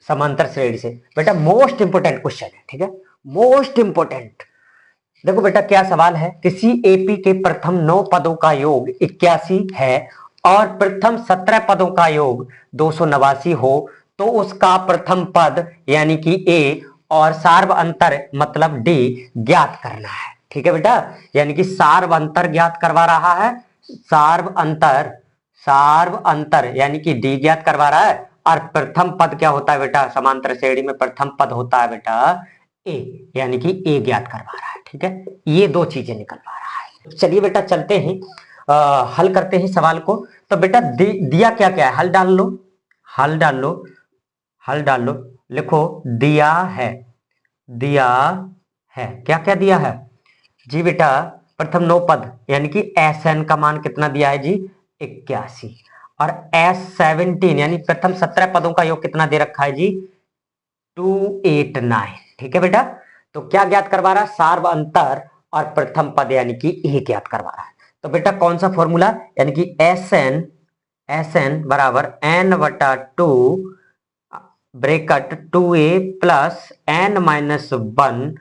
समांतर श्रेणी से। बेटा मोस्ट इंपोर्टेंट क्वेश्चन है, ठीक है, मोस्ट इंपोर्टेंट। देखो बेटा क्या सवाल है, किसी एपी के प्रथम 9 पदों का योग 81 है और प्रथम 17 पदों का योग 289 हो, तो उसका प्रथम पद यानी कि ए और सार्व अंतर मतलब डी ज्ञात करना है। ठीक है बेटा, यानी कि सार्व अंतर ज्ञात करवा रहा है, सार्व अंतर यानी कि डी ज्ञात करवा रहा है, और प्रथम पद क्या होता है बेटा, समांतर श्रेणी में प्रथम पद होता है बेटा ए, यानी कि ए ज्ञात करवा रहा है। ठीक है, ये दो चीजें निकलवा रहा है। चलिए बेटा चलते हैं, हल करते हैं सवाल को। तो बेटा दिया क्या क्या है, हल डाल लो, हल डाल लो, हल डाल लो। लिखो दिया है, दिया है, क्या क्या दिया है जी बेटा, प्रथम 9 पद यानी कि एस एन का मान कितना दिया है जी 81, और S17 यानी प्रथम 17 पदों का योग कितना दे रखा है जी 289। ठीक है बेटा, तो क्या ज्ञात करवा रहा है, सार्व अंतर और प्रथम पद यानी कि ए ज्ञात करवा रहा है। तो बेटा कौन सा फॉर्मूला, यानी कि एस एन बराबर एन बटा 2 bracket 2a plus N minus 1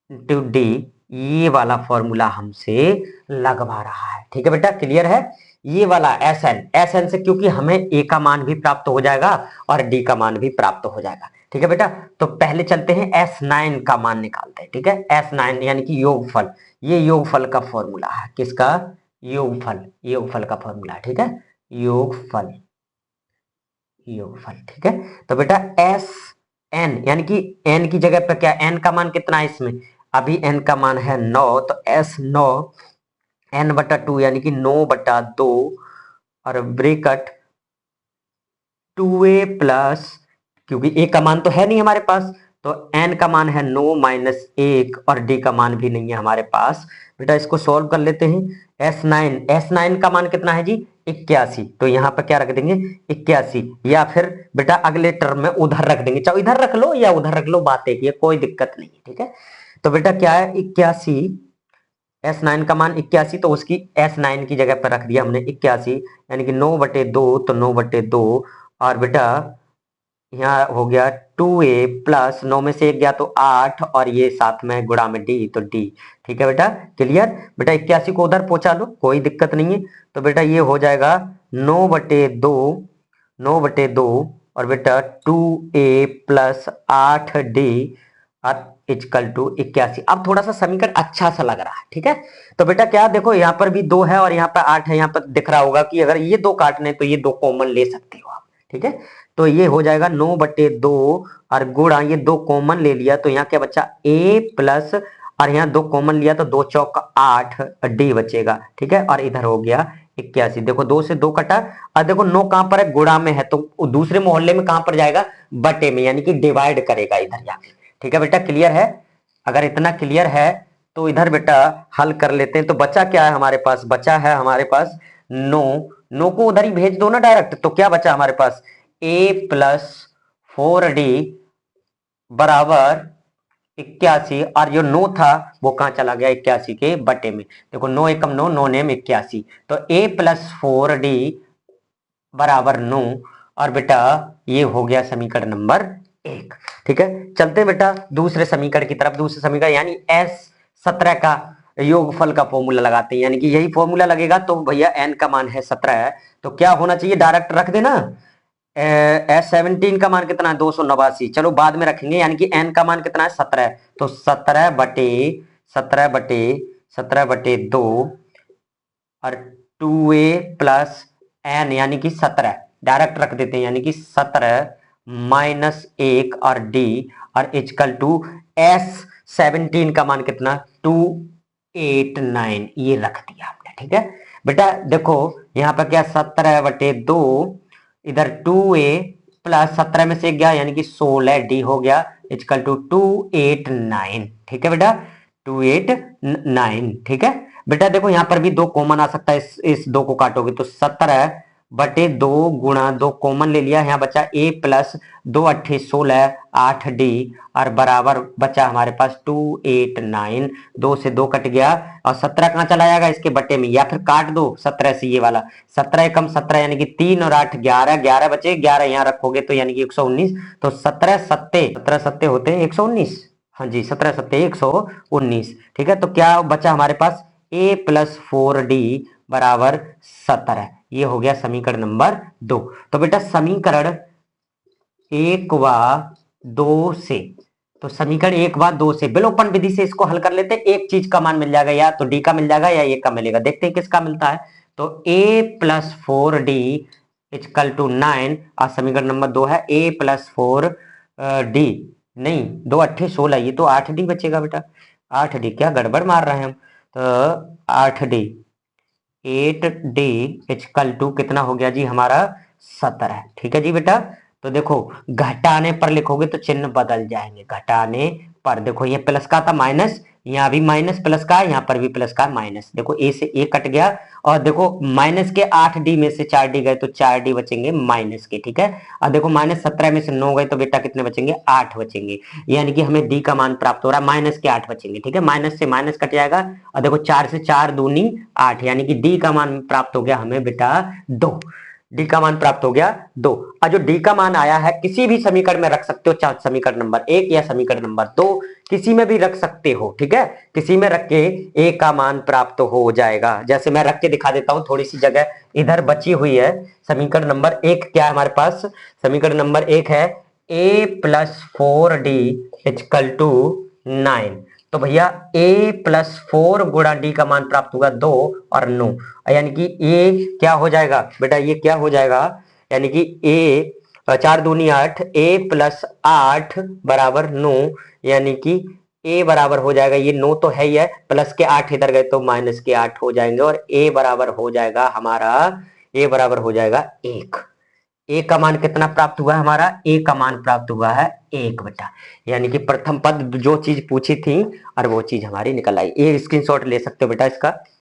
into D, ये वाला फॉर्मूला हमसे लगवा रहा है। ठीक है बेटा, क्लियर है, ये वाला एस एन से, क्योंकि हमें ए का मान भी प्राप्त हो जाएगा और डी का मान भी प्राप्त हो जाएगा। ठीक है बेटा, तो पहले चलते हैं S9 का मान निकालते हैं। ठीक है, S9 यानी कि योगफल, ये योगफल का फॉर्मूला है, किसका, योगफल, योगफल का फॉर्मूला है। ठीक है, योगफल, योगफल। ठीक है, तो बेटा एस एन यानी कि एन की जगह पर क्या, एन का मान कितना है इसमें, अभी एन का मान है 9, तो S9 एन बटा 2 यानी कि 9 बटा 2 और ब्रेकट 2a प्लस, क्योंकि ए का मान तो है नहीं हमारे पास, तो एन का मान है 9 माइनस 1 और डी का मान भी नहीं है हमारे पास। बेटा इसको सॉल्व कर लेते हैं, S9 का मान कितना है जी 81, तो यहाँ पर क्या रख देंगे 81, या फिर बेटा अगले टर्म में उधर रख देंगे, चाहे इधर रख लो या उधर रख लो, बात एक ही है, कोई दिक्कत नहीं है। ठीक है, तो बेटा क्या है 81, S9 का मान 81, तो उसकी S9 की जगह पर रख दिया हमने 81, यानी कि 9/2, तो 9/2, और बेटा यहाँ हो गया 2a प्लस 9 में से 1 गया तो 8, और ये साथ में गुणा में डी, तो डी। ठीक है बेटा, क्लियर। बेटा 81 को उधर पहुंचा लो, कोई दिक्कत नहीं है, तो बेटा ये हो जाएगा 9/2, 9/2, और बेटा 2a प्लस 8d और इक्वल टू 81। अब थोड़ा सा समीकरण अच्छा सा लग रहा है। ठीक है, तो बेटा क्या देखो, यहाँ पर भी 2 है और यहाँ पर 8 है, यहाँ पर दिख रहा होगा कि अगर ये 2 काटने तो ये 2 कॉमन ले सकते हो आप। ठीक है, तो ये हो जाएगा 9/2 और गुणा ये 2 कॉमन ले लिया, तो यहाँ क्या बचा a प्लस, और यहाँ 2 कॉमन लिया तो 2 चौक 8 डी बचेगा। ठीक है, और इधर हो गया 81, देखो 2 से 2 कटा, और देखो 9 कहां पर है, गुणा में है, तो दूसरे मोहल्ले में कहां पर जाएगा, बटे में, यानी कि डिवाइड करेगा इधर जाके। ठीक है बेटा, क्लियर है, अगर इतना क्लियर है तो इधर बेटा हल कर लेते हैं। तो बचा क्या है हमारे पास, बचा है हमारे पास 9 को उधर ही भेज दो ना डायरेक्ट, तो क्या बचा हमारे पास a प्लस 4d बराबर 81, और जो 9 था वो कहां चला गया 81 के बटे में, देखो 9 एकम 9, 9 नेम 81, तो a प्लस 4d बराबर 9, और बेटा ये हो गया समीकरण नंबर 1। ठीक है, चलते बेटा दूसरे समीकरण की तरफ। दूसरे समीकरण यानी S17 का योगफल का फॉर्मूला लगाते हैं, यानी कि यही फॉर्मूला लगेगा, तो भैया n का मान है 17 है, तो क्या होना चाहिए, डायरेक्ट रख देना, S17 का मान कितना है 289, चलो बाद में रखेंगे, यानी कि n का मान कितना है 17, तो 17/2 और 2a प्लस n यानी कि 17 डायरेक्ट रख देते हैं, यानी कि 17 माइनस 1 और d, और इक्वल टू S17 का मान कितना 289, ये रख दिया हमने। ठीक है बेटा, देखो यहाँ पर क्या 17/2, इधर 2a प्लस 17 में से गया यानी कि 16d हो गया, इक्वल टू 289। ठीक है बेटा, 289। ठीक है बेटा, देखो यहाँ पर भी 2 कॉमन आ सकता है, इस 2 को काटोगे तो 17 बटे 2 गुणा 2 कॉमन ले लिया, यहाँ बचा a प्लस 2 अट्ठे 16 8d और बराबर बचा हमारे पास 2 8 9, 2 से 2 कट गया और 17 कहाँ चला जाएगा इसके बटे में, या फिर काट दो 17 से ये वाला, 17 एकम 17 यानी कि 3 और 8 11, 11 बचे, 11 यहाँ रखोगे तो यानी कि 119, तो 17 सत्ते होते हैं 119। हाँ जी 17 सत्ते 119। ठीक है, तो क्या बचा हमारे पास a प्लस 4d बराबर 17। ये हो गया समीकरण नंबर 2। तो बेटा समीकरण 1 व 2 से, तो समीकरण 1 व 2 से विलोपन विधि से इसको हल कर लेते हैं। एक चीज का मान मिल जाएगा, या तो डी का मिल जाएगा या ए का मिलेगा, देखते हैं किसका मिलता है। तो a plus 4d equal to 9 और समीकरण नंबर 2 है a प्लस 4d, नहीं 2 अट्ठे 16, ये तो 8d बचेगा बेटा, 8d क्या गड़बड़ मार रहे हैं हम, तो 8d 8d इक्वल टू कितना हो गया जी हमारा 17। ठीक है जी बेटा, तो देखो घटाने पर लिखोगे तो चिन्ह बदल जाएंगे, घटाने पर देखो ये प्लस का था माइनस, यहाँ भी माइनस प्लस का, यहाँ पर भी प्लस का माइनस, देखो ए से ए कट गया और देखो माइनस के 8d में से 4d गए तो 4d बचेंगे माइनस के। ठीक है, और देखो माइनस 17 में से 9 गए तो बेटा कितने बचेंगे, 8 बचेंगे, यानी कि हमें डी का मान प्राप्त हो रहा है माइनस के 8 बचेंगे। ठीक है, माइनस से माइनस कट जाएगा और देखो 4 से 4 दूनी 8, यानी कि डी का मान प्राप्त हो गया हमें बेटा 2, डी का मान प्राप्त हो गया 2। और जो डी का मान आया है किसी भी समीकरण में रख सकते हो, चाहे समीकरण नंबर 1 या समीकरण नंबर 2, किसी में भी रख सकते हो। ठीक है, किसी में रख के ए का मान प्राप्त हो जाएगा। जैसे मैं रख के दिखा देता हूं, थोड़ी सी जगह इधर बची हुई है। समीकरण नंबर 1 क्या है हमारे पास, समीकरण नंबर 1 है a plus 4d equal to 9। तो भैया a प्लस 4 गुणा डी का मान प्राप्त होगा 2 और 9, यानी कि a क्या हो जाएगा बेटा, ये क्या हो जाएगा, यानी कि a 4 दूनी 8, a प्लस 8 बराबर 9, यानी कि a बराबर हो जाएगा, ये 9 तो है ही है, प्लस के 8 इधर गए तो माइनस के 8 हो जाएंगे और a बराबर हो जाएगा हमारा, a बराबर हो जाएगा 1। ए का मान कितना प्राप्त हुआ है हमारा, ए का मान प्राप्त हुआ है 1 बेटा, यानी कि प्रथम पद जो चीज पूछी थी और वो चीज हमारी निकल आई। ये स्क्रीनशॉट ले सकते हो बेटा इसका।